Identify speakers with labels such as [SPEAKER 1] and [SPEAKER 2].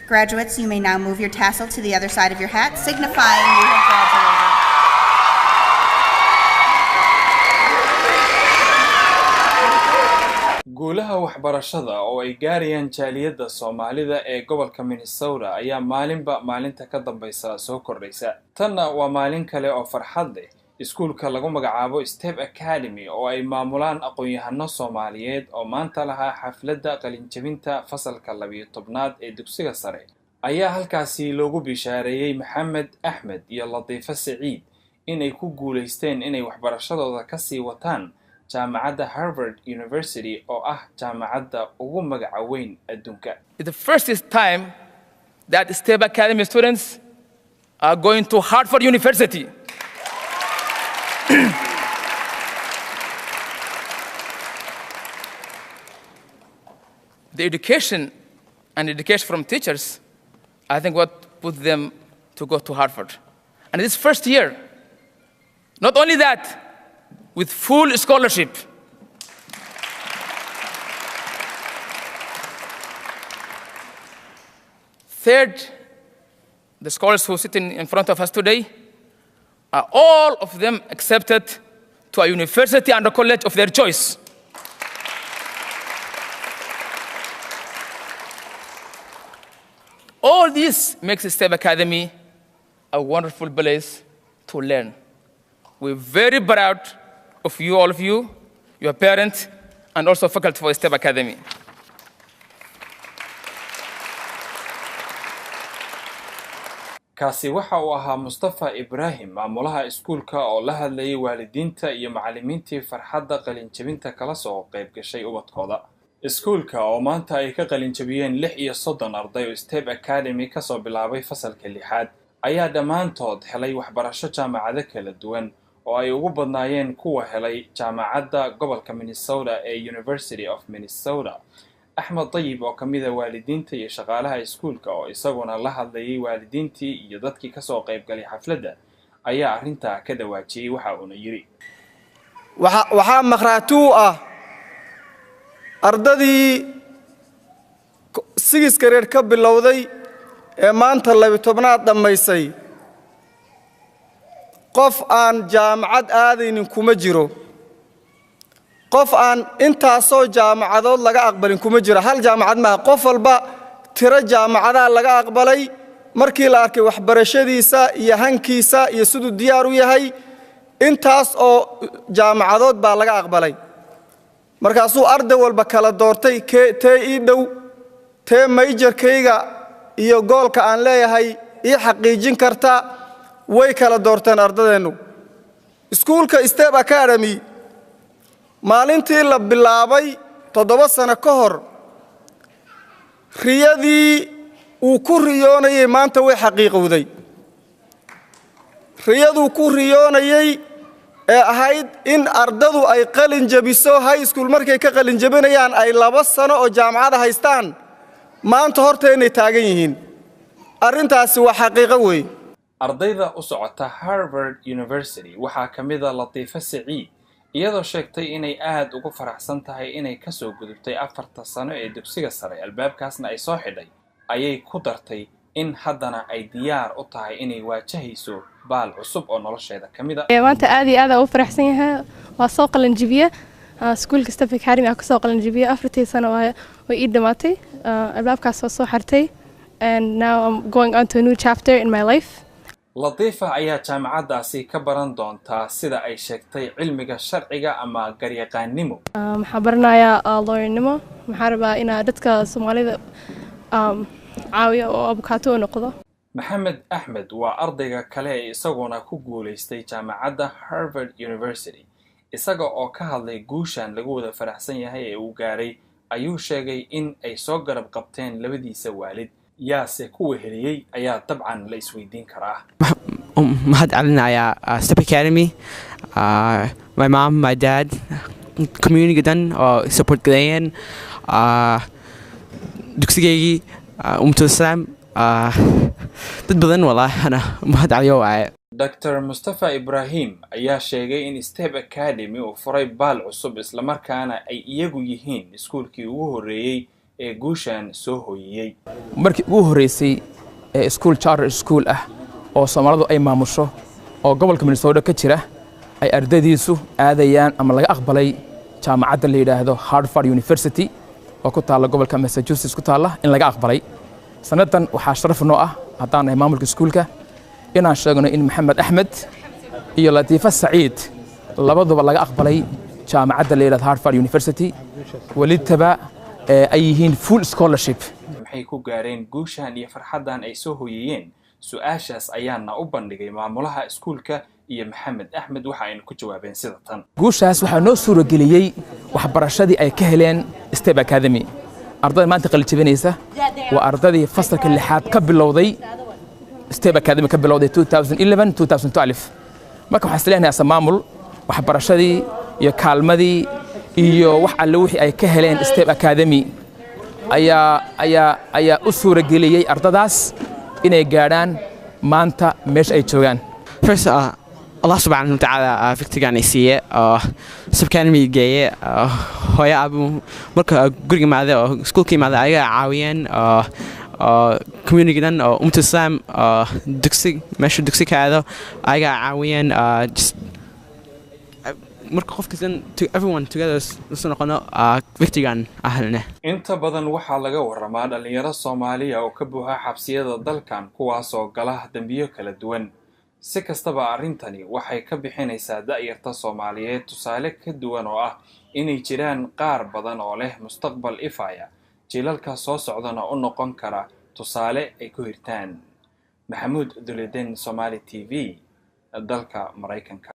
[SPEAKER 1] Graduates, you may now move your tassel to the other side of your hat, signifying you have graduated.
[SPEAKER 2] guulaha waxbarashada oo ay gaarayaan jaaliyadda Soomaalida ee gobolka Minnesota ayaa maalinta ka dambaysa soo kordhaysa. Tanna waa maalin kale oo farxad leh. Iskuulka lagu magacaabo Step Academy oo ay maamulaan aqoon-yahano Soomaaliyeed oo maanta lahaa xafladda qalinjabinta fasalka 12aad ee dugsiga sare ayaa halkaasi loogu bishaareeyay Maxamed Axmed iyo Latifa Saciid inay ku guuleysteen inay waxbarashadooda ka sii wataan jaamacadda Harvard University oo ah jaamacadda ugu magaca weyn adduunka.
[SPEAKER 3] The first time that Step Academy students are going to Harvard University. The education from teachers, I think what put them to go to Harvard. And this first year, not only that, with full scholarship. Third, the scholars who are sitting in front of us today are all of them accepted to a university and a college of their choice. All this makes Step Academy a wonderful place to learn. We're very proud of you, all of you, your parents, and also faculty for Step Academy.
[SPEAKER 2] kaasi waxa uu ahaa Mustafa Ibrahim maamulaha iskuulka oo la hadlayay waalidiinta iyo macallimiintii farxadda qalinjabinta kala soo qayb gashay ubadkooda. Iskuulka oo maanta ay ka qalinjabiyeen 36 arday oo Step Academy ka soo bilaabay fasalka 6aad ayaa dhammaantood helay waxbarasho jaamacado kala duwan oo ay ugu badnaayeen kuwa helay jaamacadda gobolka Minnesota ee University of Minnesota. Axmed Tayyib oo kamida waalidiinta iyo shaqaalaha iskuulka oo isaguna la hadlayay waalidiintii iyo dadkii ka soo qayb galay xafladda ayaa arinta ka dawaajiyay waxa uu yiri
[SPEAKER 4] waxa maqraatu ardadii sigis career ka bilowday ee maanta 12aad dhamaysay qof aan jaamacad aadaynin kuma jiro qof aan intaasoo jaamacadood laga aqbalin kuma jiro hal jaamacad ma qof walba tiro jaamacada laga aqbalay markii la arkay waxbarashadiisa iyo hankiisa iyo sidoo diyaar u yahay intaas oo jaamacadood baa laga aqbalay markaasuu arday walba kala doortay tee ii dhow tee majorkayga iyo goolka aan leeyahay ii xaqiijin karta way kala doorteen ardadeenu iskuulka Step Academy maalintii la bilaabay 7 sano ka hor riyadii uu ku riyoonayay maanta way xaqiiqowday riyadu ku riyoonayay ee ahayd in ardadu ay qalin jabiso high school markay ka qalin jabinayaan ay 2 sano oo jaamacada haystaan maanta horteenay taagan yihiin arintaasi waa xaqiiqo weey
[SPEAKER 2] ardayda u socota Harvard University waxa kamida Latifa Saciid iyadoo sheegtay inay aad ugu faraxsan tahay inay ka soo gudubtay 4 sano ee dugsiga sare albaabkaasna ay soo xidhay ayay ku dartay in haddana ay diyaar u tahay inay waajahayso baal cusub oo nolosheeda kamida
[SPEAKER 5] maanta aad iyo aad u faraxsan yahay waa soo qalin jabiye iskuulka Step Academy ka soo qalin jabiye 4 sano way ii dhamaatay albaabkaas soo xirtay and now I'm going on to a new chapter in my life.
[SPEAKER 2] Latifa ayaa jaamacadaasi ka baran doontaa sida ay sheegtay cilmiga sharciga ama garyaqaannimo.
[SPEAKER 5] Waxaan baranayaa lawyer-nimo. Waxaan rabaa inaan dadka Soomaalida caawiyo oo abukaato u noqdo.
[SPEAKER 2] Maxamed Axmed waa ardayga kale ee isaguna ku guuleystay jaamacadda Harvard University. Isaga oo ka hadlay guushan lagu wada faraxsan yahay ee uu gaaray ayuu sheegay in ay soo garab qabteen labadiisa waalid. yaase ku weheliyay ayaa dabcan la isweydiin karaa
[SPEAKER 6] mahad celinayaa Step Academy my mom my dad community dan oo support galeen dugsigeygii umtusam dad badan walahi ana mahad celiyo
[SPEAKER 2] Dr. Mustafa Ibrahim ayaa sheegay in Step Academy uu furay baal cusub isla markaana ay iyagu yihiin iskuulkii ugu horeeyay ee guushan soo hooyiyey.
[SPEAKER 3] markii ugu horeysay ee school charter school ah oo Soomaalidu ay maamusho oo gobolka Minnesota ka jira ay ardaydiisu aadayaan ama laga aqbalay jaamacadda la yiraahdo Harvard University oo ku taala gobolka Massachusetts ku taala in laga aqbalay. sanadan waxaa sharaf noo ah haddaan ay maamulka iskuulka inaan sheegno in Maxamed Axmed iyo Latifa Saciid labaduba laga aqbalay jaamacadda la yiraahdo Harvard University walitaba ay yihiin full scholarship.
[SPEAKER 2] maxay ku gaareen guushan iyo farxadan ay soo hooyiyeen? su'aashaas ayaana u bandhigay maamulaha iskuulka iyo Maxamed Axmed waxa ay ku jawaabeen sida tan.
[SPEAKER 3] guushaas waxaa noo suurageliyey waxbarashadii ay ka heleen Step Academy. ardayda maanta qalinjabinaysa waa ardaydii fasalka 6aad ka bilowday Step Academy ka bilowday 2011-2012. marka waxaan isleeyahay asal maamul waxbarashadii iyo kaalmadii iyo wax alle wixii ay ka heleen Step Academy ayaa u suurageliyey ardadaas inay gaadhaan maanta meesha ay joogaan.
[SPEAKER 6] First, Allah subhanahu wa ta'ala fiktigan isiye Step Academy geeye hooyo abu marka guriga maada oo schoolka maada ayaga caawiyeen community-dan oo umtisam dugsi meesha dugsi ka aado ayaga caawiyeen just marka qof kastan everyone together soo noqono victigan ahlna.
[SPEAKER 2] inta badan waxaa laga waramaa dhalinyaro Soomaaliya oo ka buuxa xabsiyada dalkan kuwaas oo gala dambiyo kala duwan. si kastaba arrintani waxay ka bixinaysaa da'yarta Soomaaliyeed tusaale ka duwan oo ah inay jiraan qaar badan oo leh mustaqbal ifaya jiilalka soo socdana u noqon kara tusaale ay ku hirtaan. Maxamuud Duleeden, Somali TV, dalka Mareykanka.